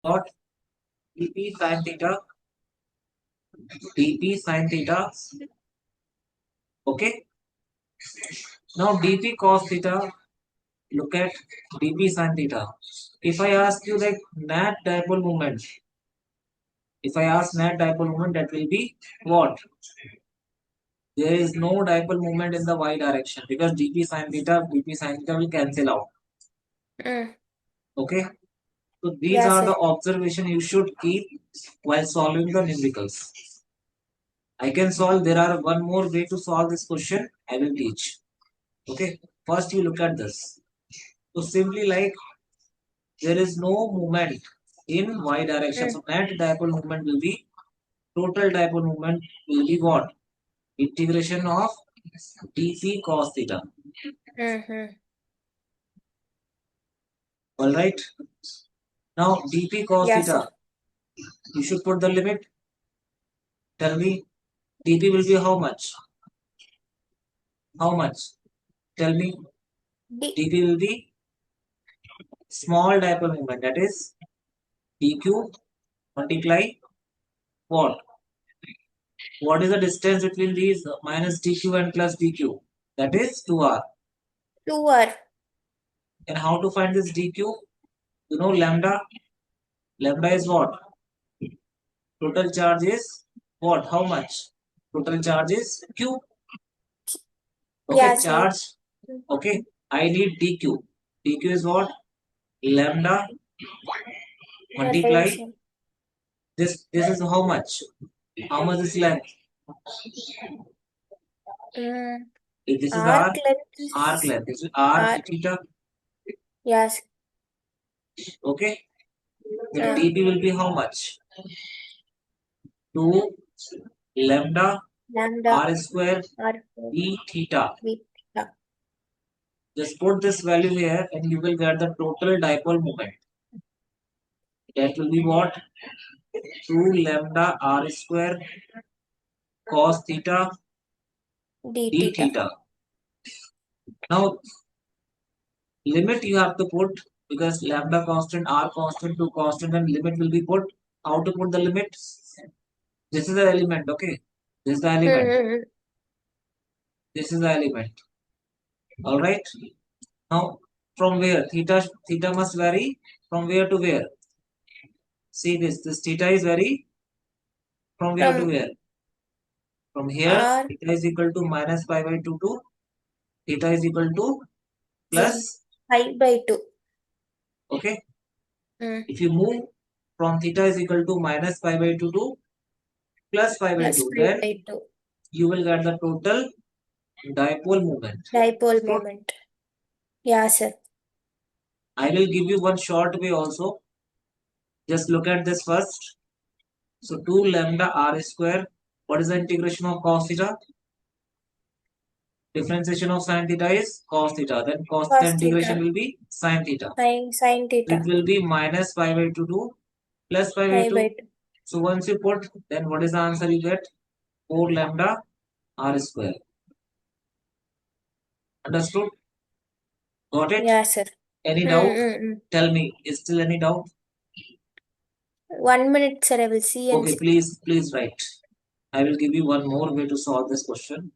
Got dp sin theta, dp sin theta. Okay. Now dp cos theta. Look at dp sin theta. If I ask you like net dipole moment, that will be what? There is no dipole moment in the y direction because dp sin theta will cancel out. Okay. So these Yes, are sir. the observation you should keep while solving the numericals. I can solve. There are one more way to solve this question. I will teach. Okay. First, you look at this. So simply like there is no movement in y direction. So net dipole moment will be total dipole moment will be what? Integration of dp cos theta. All right. Now dp cos Yes, theta. sir. You should put the limit. Tell me, dp will be how much? How much? Tell me. dp will be small dipole moment, that is dq multiply what? What is the distance between these minus dq and plus dq? That is 2r. 2r. And how to find this dq? You know lambda. Lambda is what? Total charge is what? How much? Total charge is q. Okay, Yes, sir. charge. Okay, I need dq. dq is what? Lambda multiply. This is how much? How much is length? If this is Arc r, length. arc length. This is r theta. Yes. Okay. Then dp will be how much? 2 lambda r square d theta. Just put this value here and you will get the total dipole moment. That will be what? 2 lambda r square cos theta d theta. Now limit you have to put because lambda constant, r constant, 2 constant, and limit will be put. How to put the limit? This is the element, okay? This is the element. This is the element. Alright. Now from where? Theta must vary from where to where? See this theta is vary from where to where? From here, theta is equal to minus pi by 2 to theta is equal to plus pi by 2. Okay. If you move from theta is equal to minus pi by 2 to plus pi by 2, then you will get the total dipole moment. Dipole moment. Yeah, sir. I will give you one short way also. Just look at this first. So 2 lambda r square. What is the integration of cos theta? Differentiation of sin theta is cos theta. Then cos theta integration will be sin theta. Sin theta. It will be minus pi by 2 to plus pi by 2. So once you put, then what is the answer you get? 4 lambda r square. Understood? Got it? Yes, sir. Any doubt? Tell me, is still any doubt? 1 minute, sir. I will see. Okay, please write. I will give you one more way to solve this question.